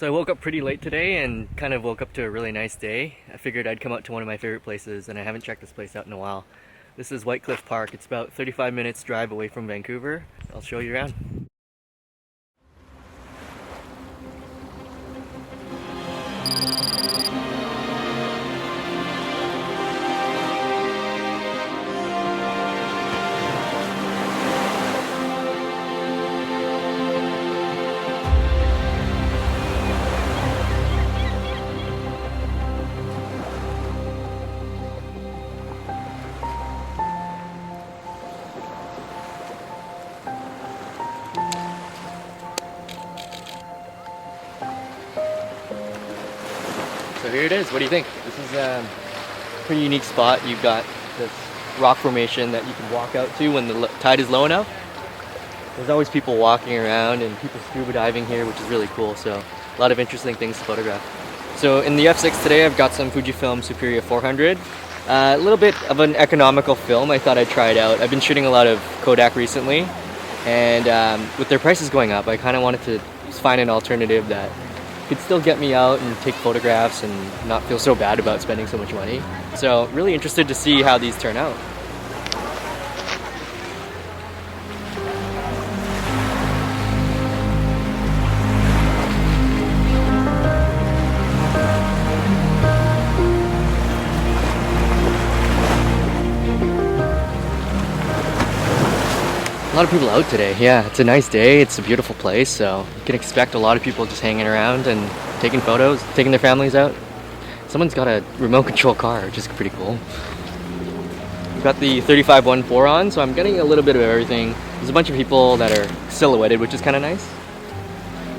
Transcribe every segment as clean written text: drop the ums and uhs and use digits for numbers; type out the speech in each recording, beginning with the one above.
So I woke up pretty late today and kind of woke up to a really nice day. I figured I'd come out to one of my favorite places, and I haven't checked this place out in a while. This is White Cliff Park. It's about 35 minutes drive away from Vancouver. I'll show you around. So here it is. What do you think? This is a pretty unique spot. You've got this rock formation that you can walk out to when the tide is low enough. There's always people walking around and people scuba diving here, which is really cool. So a lot of interesting things to photograph. So in the F6 today, I've got some Fujifilm Superia 400. A little bit of an economical film. I thought I'd try it out. I've been shooting a lot of Kodak recently, and with their prices going up, I kind of wanted to find an alternative that could still get me out and take photographs and not feel so bad about spending so much money. So really interested to see how these turn out. A lot of people out today. Yeah, it's a nice day. It's a beautiful place, so you can expect a lot of people just hanging around and taking photos, taking their families out. Someone's got a remote control car, which is pretty cool. We've got the 35-1.4 on, so I'm getting a little bit of everything. There's a bunch of people that are silhouetted, which is kind of nice.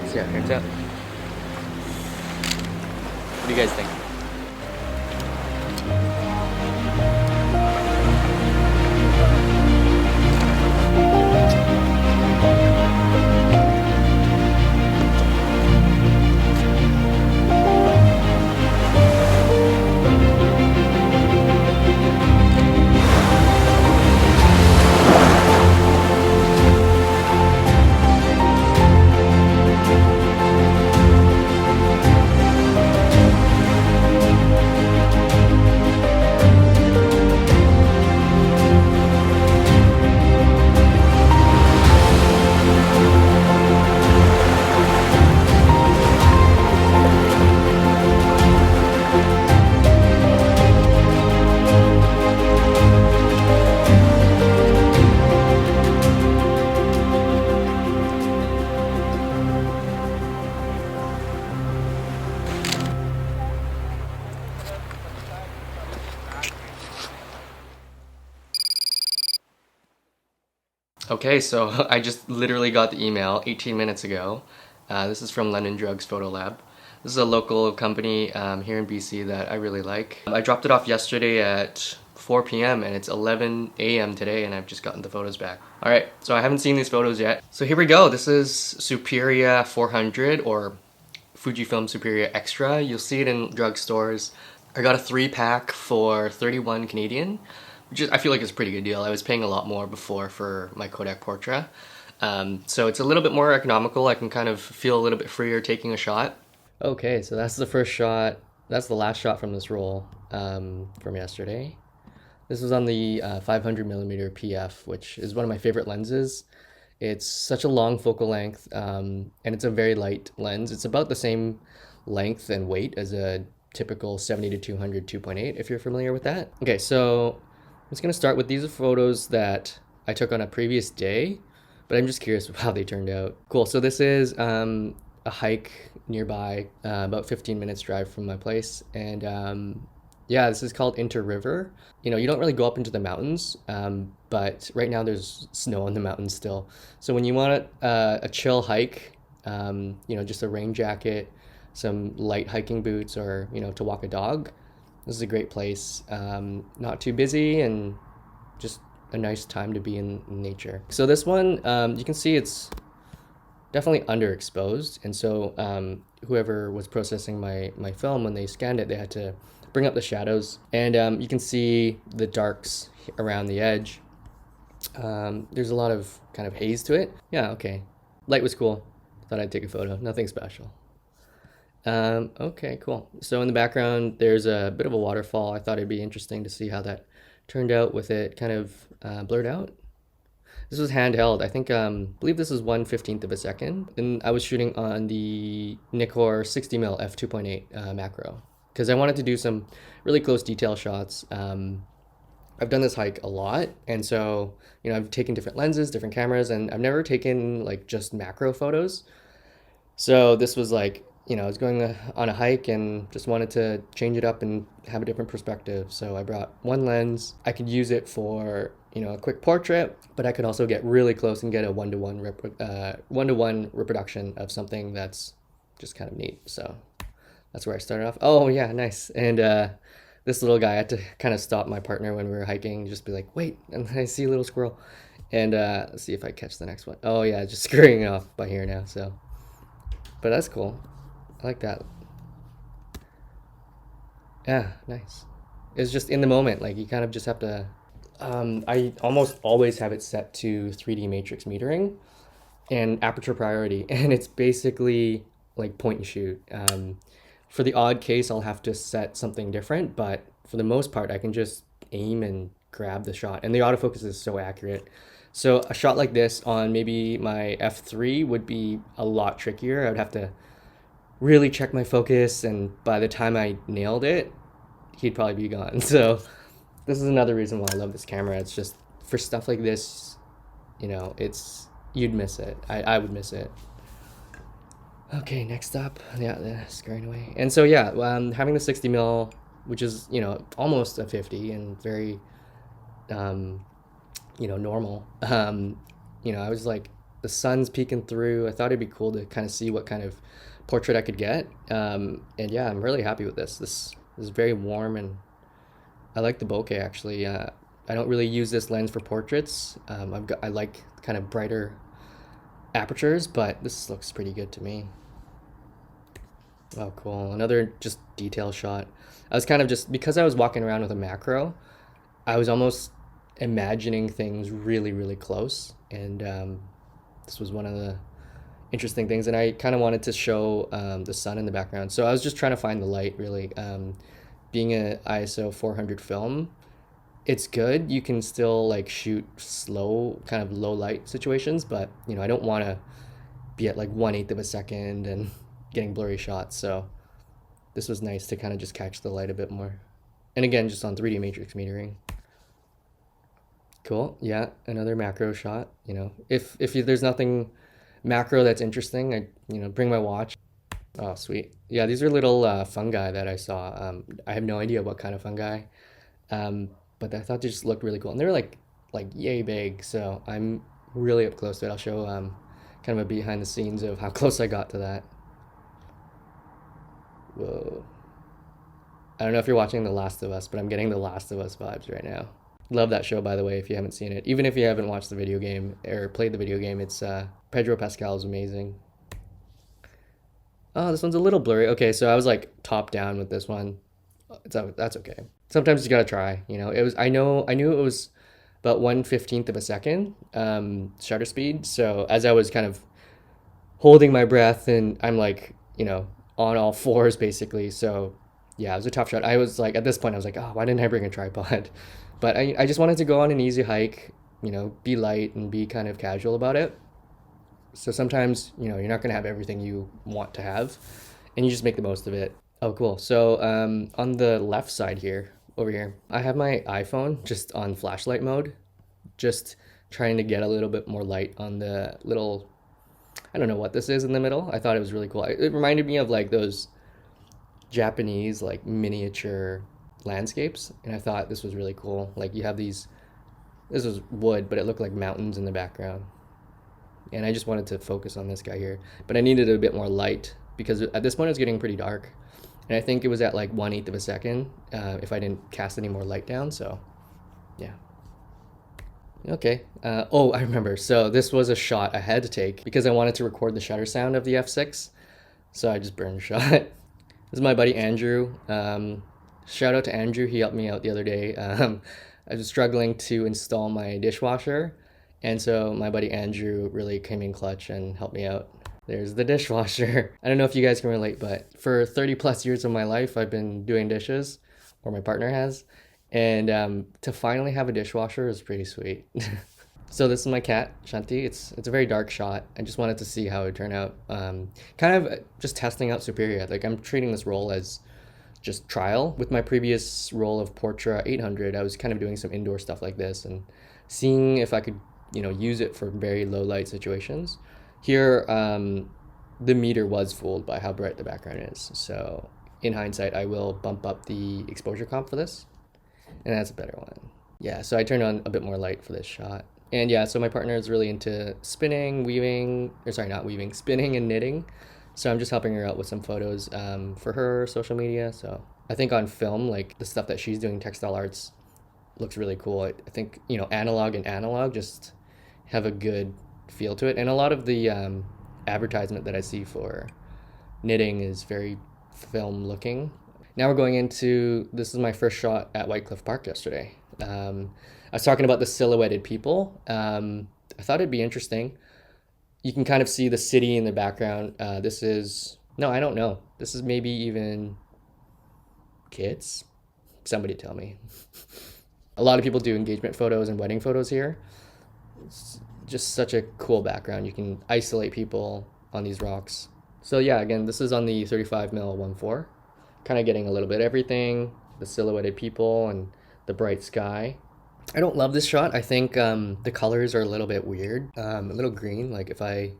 So yeah, turns out. What do you guys think? Okay, so I just literally got the email 18 minutes ago. This is from London Drugs Photo Lab. This is a local company here in BC that I really like. I dropped it off yesterday at 4 p.m. and it's 11 a.m. today, and I've just gotten the photos back. Alright, so I haven't seen these photos yet. So here we go. This is Superia 400 or Fujifilm Superia Extra. You'll see it in drugstores. I got a 3-pack for 31 Canadian. I feel like it's a pretty good deal. I was paying a lot more before for my Kodak Portra. So it's a little bit more economical. I can kind of feel a little bit freer taking a shot. Okay, so that's the first shot. That's the last shot from this roll from yesterday. This was on the 500mm PF, which is one of my favorite lenses. It's such a long focal length, and it's a very light lens. It's about the same length and weight as a typical 70-200 2.8, if you're familiar with that. Okay, so I'm just gonna start with these photos that I took on a previous day, but I'm just curious how they turned out. Cool, so this is a hike nearby, about 15 minutes drive from my place. And yeah, this is called Inter River. You know, you don't really go up into the mountains, but right now there's snow on the mountains still. So when you want a chill hike, you know, just a rain jacket, some light hiking boots, or, you know, to walk a dog, this is a great place. Not too busy and just a nice time to be in nature. So this one, you can see it's definitely underexposed. And so whoever was processing my film, when they scanned it, they had to bring up the shadows. And you can see the darks around the edge. There's a lot of kind of haze to it. Yeah, okay. Light was cool. Thought I'd take a photo. Nothing special. Okay, cool. So in the background, there's a bit of a waterfall. I thought it'd be interesting to see how that turned out with it kind of blurred out. This was handheld. I think, believe this is 1/15 of a second. And I was shooting on the Nikon 60mm f2.8 macro because I wanted to do some really close detail shots. I've done this hike a lot, and so I've taken different lenses, different cameras, and I've never taken like just macro photos. So this was like, I was going on a hike and just wanted to change it up and have a different perspective. So I brought one lens. I could use it for, a quick portrait, but I could also get really close and get a one-to-one reproduction of something that's just kind of neat. So that's where I started off. Oh yeah, nice. And this little guy, I had to kind of stop my partner when we were hiking, just be like, wait, and I see a little squirrel. And let's see if I catch the next one. Oh yeah, just scurrying off by here now. So, but that's cool. I like that. Yeah, nice. It's just in the moment. Like you kind of just have to. I almost always have it set to 3D matrix metering and aperture priority, and it's basically like point and shoot. For the odd case, I'll have to set something different, but for the most part, I can just aim and grab the shot, and the autofocus is so accurate. So a shot like this on maybe my f3 would be a lot trickier. I would have to really check my focus, and by the time I nailed it, he'd probably be gone. So this is another reason why I love this camera. It's just for stuff like this, it's you'd miss it. I would miss it. Okay, next up, yeah, scurrying away. And so yeah, having the 60mm, which is almost a 50 and very normal. I was like, the sun's peeking through. I thought it'd be cool to kind of see what kind of portrait I could get. And yeah, I'm really happy with this. This is very warm, and I like the bokeh actually. I don't really use this lens for portraits. I like kind of brighter apertures, but this looks pretty good to me. Oh, cool. Another just detail shot. I was kind of just, because I was walking around with a macro, I was almost imagining things really, really close. And this was one of the interesting things. And I kind of wanted to show the sun in the background. So I was just trying to find the light, really. Being a ISO 400 film, it's good. You can still like shoot slow, kind of low light situations, but I don't want to be at like 1/8 of a second and getting blurry shots. So this was nice to kind of just catch the light a bit more. And again, just on 3D matrix metering. Cool. Yeah, another macro shot. If there's nothing macro that's interesting, I bring my watch. Oh, sweet. Yeah, these are little fungi that I saw. I have no idea what kind of fungi, but I thought they just looked really cool, and they're like yay big. So I'm really up close to it. I'll show kind of a behind the scenes of how close I got to that. Whoa. I don't know if you're watching The Last of Us, but I'm getting The Last of Us vibes right now. Love that show, by the way, if you haven't seen it. Even if you haven't watched the video game or played the video game, it's Pedro Pascal is amazing. Oh, this one's a little blurry. Okay, so I was like top down with this one. That's okay. Sometimes you gotta try. It was. I knew it was about 1/15 of a second shutter speed. So as I was kind of holding my breath, and I'm like, on all fours basically. So yeah, it was a tough shot. I was like, at this point, I was like, oh, why didn't I bring a tripod? But I just wanted to go on an easy hike, be light and be kind of casual about it. So sometimes, you're not going to have everything you want to have, and you just make the most of it. Oh, cool. So on the left side here, over here, I have my iPhone just on flashlight mode, just trying to get a little bit more light on the little, I don't know what this is in the middle. I thought it was really cool. It reminded me of like those Japanese like miniature landscapes, and I thought this was really cool. Like you have this was wood, but it looked like mountains in the background. And I just wanted to focus on this guy here, but I needed a bit more light because at this point it was getting pretty dark, and I think it was at like 1/8 of a second if I didn't cast any more light down. So yeah. Okay. Oh, I remember. So this was a shot I had to take because I wanted to record the shutter sound of the F6. So I just burned a shot. This is my buddy Andrew. Shout out to Andrew. He helped me out the other day. I was struggling to install my dishwasher, and so my buddy Andrew really came in clutch and helped me out. There's the dishwasher. I don't know if you guys can relate, but for 30 plus years of my life, I've been doing dishes, or my partner has. And to finally have a dishwasher is pretty sweet. So this is my cat, Shanti. It's a very dark shot. I just wanted to see how it would turn out. Kind of just testing out Superia. Like I'm treating this roll as just trial. With my previous roll of Portra 800, I was kind of doing some indoor stuff like this and seeing if I could, use it for very low light situations. Here, the meter was fooled by how bright the background is. So in hindsight, I will bump up the exposure comp for this, and that's a better one. Yeah, so I turned on a bit more light for this shot. And yeah, so my partner is really into spinning, weaving, or sorry, not weaving, spinning and knitting. So I'm just helping her out with some photos for her social media. So I think on film, like the stuff that she's doing, textile arts, looks really cool. I think, analog and analog just have a good feel to it. And a lot of the advertisement that I see for knitting is very film looking. Now we're going into, this is my first shot at White Cliff Park yesterday. I was talking about the silhouetted people. I thought it'd be interesting. You can kind of see the city in the background. This is, no, I don't know. This is maybe even kids. Somebody tell me. A lot of people do engagement photos and wedding photos here. It's just such a cool background. You can isolate people on these rocks. So yeah, again, this is on the 35mm 1.4. Kind of getting a little bit of everything, the silhouetted people and the bright sky. I don't love this shot. I think the colors are a little bit weird, a little green. Like if I,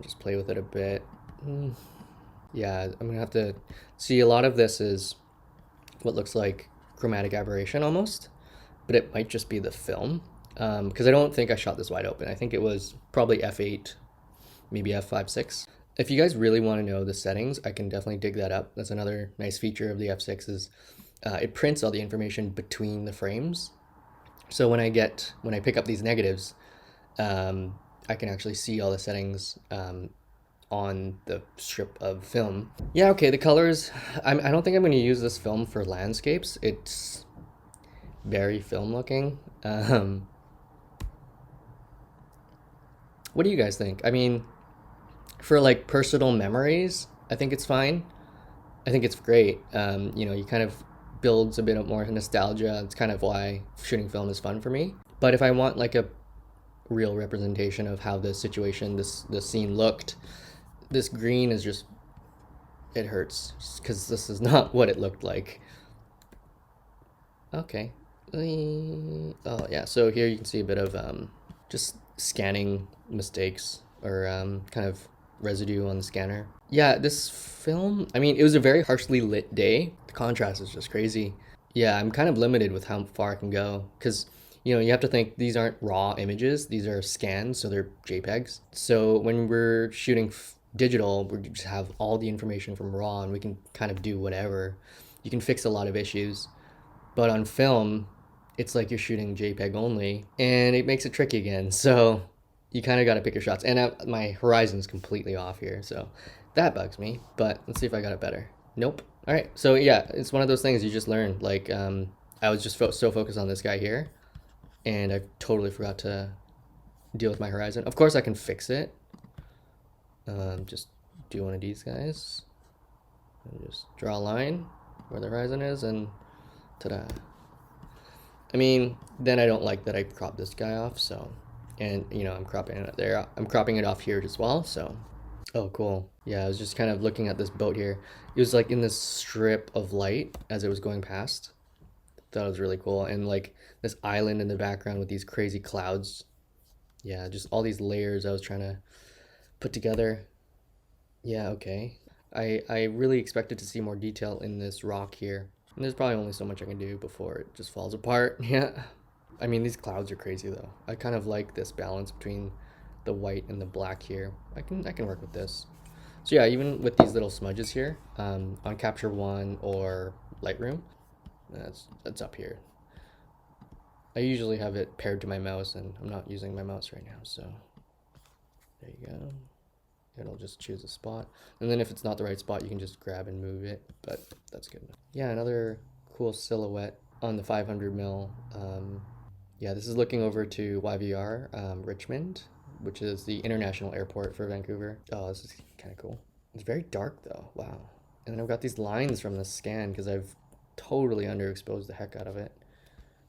just play with it a bit. Yeah, I'm gonna have to see. A lot of this is what looks like chromatic aberration almost, but it might just be the film, because I don't think I shot this wide open. I think it was probably f8, maybe f5.6. If you guys really want to know the settings, I can definitely dig that up. That's another nice feature of the f6 is it prints all the information between the frames. So when I pick up these negatives, I can actually see all the settings on the strip of film. Yeah, okay, the colors, I don't think I'm going to use this film for landscapes. It's very film looking. What do you guys think? I mean, for like personal memories, I think it's fine. I think it's great. You kind of builds a bit of more nostalgia. It's kind of why shooting film is fun for me. But if I want like a real representation of how the situation, the scene looked, this green is just, it hurts because this is not what it looked like. Okay. Oh yeah, so here you can see a bit of just scanning mistakes or kind of residue on the scanner. Yeah, this film, I mean, it was a very harshly lit day. The contrast is just crazy. Yeah, I'm kind of limited with how far I can go because, you have to think these aren't raw images. These are scans, so they're JPEGs. So when we're shooting digital, we just have all the information from raw and we can kind of do whatever. You can fix a lot of issues. But on film, it's like you're shooting JPEG only and it makes it tricky again. So you kind of got to pick your shots. And my horizon's completely off here, so that bugs me. But let's see if I got it better. Nope. All right. So yeah, it's one of those things you just learn. Like I was just so focused on this guy here, and I totally forgot to deal with my horizon. Of course, I can fix it. Just do one of these guys. And just draw a line where the horizon is, and ta-da. I mean, then I don't like that I cropped this guy off, so. And, I'm cropping it there. I'm cropping it off here as well, so. Oh, cool. Yeah, I was just kind of looking at this boat here. It was like in this strip of light as it was going past. Thought it was really cool. And like this island in the background with these crazy clouds. Yeah, just all these layers I was trying to put together. Yeah, okay. I really expected to see more detail in this rock here. And there's probably only so much I can do before it just falls apart. Yeah. I mean, these clouds are crazy though. I kind of like this balance between the white and the black here. I can work with this. So yeah, even with these little smudges here, on Capture One or Lightroom, that's up here. I usually have it paired to my mouse, and I'm not using my mouse right now, so there you go. It'll just choose a spot, and then if it's not the right spot, you can just grab and move it, but that's good enough. Yeah, another cool silhouette on the 500mm. Yeah, this is looking over to YVR Richmond. which is the international airport for Vancouver. Oh, this is kind of cool. It's very dark though. Wow. And then I've got these lines from the scan because I've totally underexposed the heck out of it.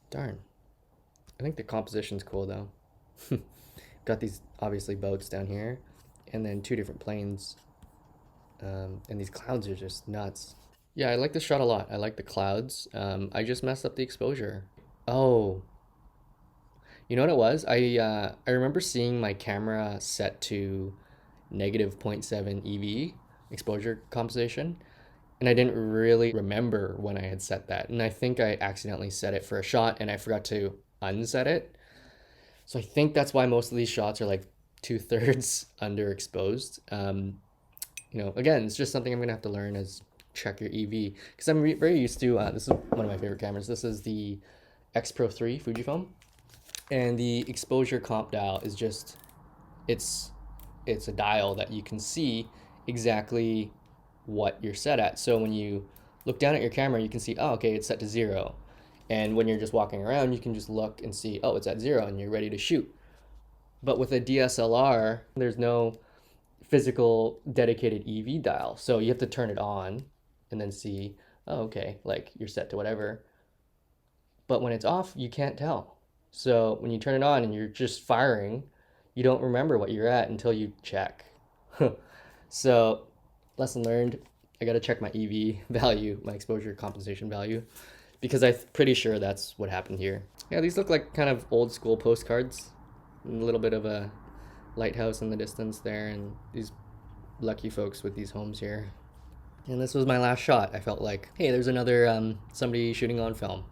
Darn. I think the composition's cool though. Got these obviously boats down here, and then two different planes. And these clouds are just nuts. Yeah, I like this shot a lot. I like the clouds. I just messed up the exposure. Oh, you know what it was? I remember seeing my camera set to negative 0.7 EV exposure compensation, and I didn't really remember when I had set that. And I think I accidentally set it for a shot and I forgot to unset it. So I think that's why most of these shots are like 2/3 underexposed. You know, again, it's just something I'm gonna have to learn is check your EV, because I'm very used to, this is one of my favorite cameras. This is the X Pro 3 Fujifilm, and the exposure comp dial is just, it's a dial that you can see exactly what you're set at. So when you look down at your camera, you can see, oh, okay, it's set to 0. And when you're just walking around, you can just look and see, oh, it's at 0 and you're ready to shoot. But with a DSLR, there's no physical dedicated EV dial. So you have to turn it on and then see, oh, okay, like you're set to whatever. But when it's off, you can't tell. So when you turn it on and you're just firing, you don't remember what you're at until you check. So lesson learned, I got to check my EV value, my exposure compensation value, because I'm pretty sure that's what happened here. Yeah, these look like kind of old school postcards. A little bit of a lighthouse in the distance there, and these lucky folks with these homes here. And this was my last shot. I felt like, hey, there's another somebody shooting on film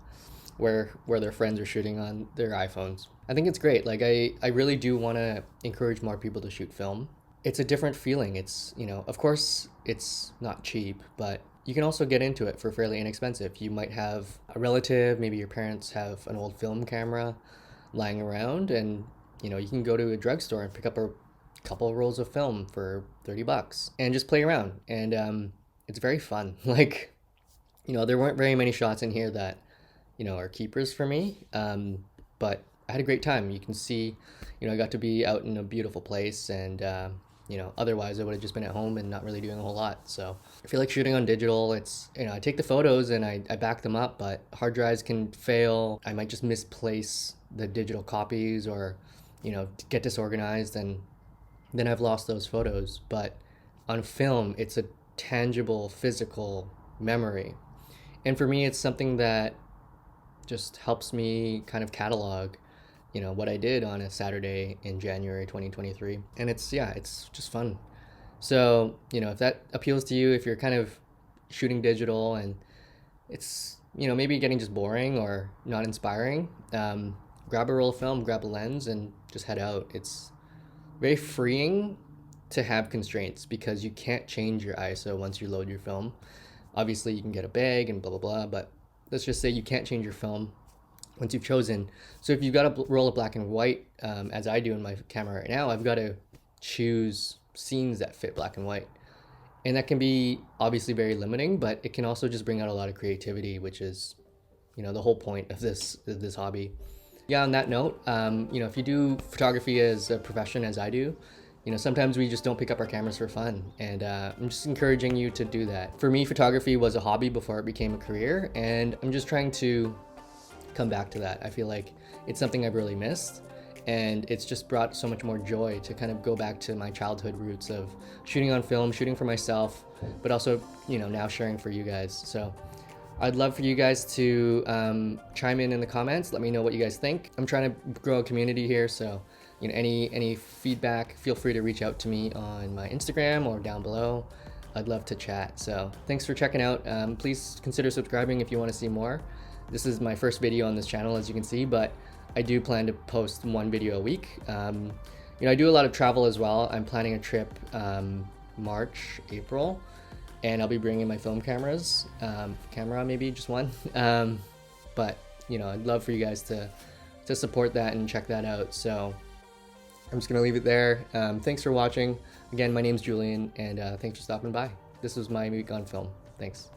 where their friends are shooting on their iPhones. I think it's great. Like I really do want to encourage more people to shoot film. It's a different feeling. It's, you know, of course it's not cheap, but you can also get into it for fairly inexpensive. You might have a relative, maybe your parents have an old film camera lying around, and you know, you can go to a drugstore and pick up a couple of rolls of film for $30 and just play around. And it's very fun. Like, you know, there weren't very many shots in here that, you know, are keepers for me. But I had a great time. You can see, you know, I got to be out in a beautiful place, and you know, otherwise I would have just been at home and not really doing a whole lot. So I feel like shooting on digital, it's, you know, I take the photos and I back them up, but hard drives can fail. I might just misplace the digital copies, or, you know, get disorganized, and then I've lost those photos. But on film, it's a tangible, physical memory. And for me, it's something that just helps me kind of catalog, you know, what I did on a Saturday in January 2023. And it's, yeah, it's just fun. So, you know, if that appeals to you, if you're kind of shooting digital and it's, you know, maybe getting just boring or not inspiring, grab a roll of film, grab a lens, and just head out. It's very freeing to have constraints because you can't change your ISO once you load your film. Obviously, you can get a bag and blah, blah, blah, but let's just say you can't change your film once you've chosen. So if you've got a roll of black and white, as I do in my camera right now, I've got to choose scenes that fit black and white. And that can be obviously very limiting, but it can also just bring out a lot of creativity, which is, you know, the whole point of this hobby. Yeah, on that note, you know, if you do photography as a profession as I do, you know, sometimes we just don't pick up our cameras for fun. And I'm just encouraging you to do that. For me, photography was a hobby before it became a career, and I'm just trying to come back to that. I feel like it's something I've really missed, and it's just brought so much more joy to kind of go back to my childhood roots of shooting on film, shooting for myself, but also, you know, now sharing for you guys. So I'd love for you guys to chime in the comments. Let me know what you guys think. I'm trying to grow a community here, so, you know, any feedback, feel free to reach out to me on my Instagram or down below. I'd love to chat. So thanks for checking out. Please consider subscribing if you want to see more. This is my first video on this channel, as you can see, but I do plan to post one video a week. You know, I do a lot of travel as well. I'm planning a trip March, April, and I'll be bringing my film cameras. Camera, maybe just one. But, you know, I'd love for you guys to support that and check that out. So I'm just gonna leave it there. Thanks for watching. Again, my name's Julian, and thanks for stopping by. This was my week on film. Thanks.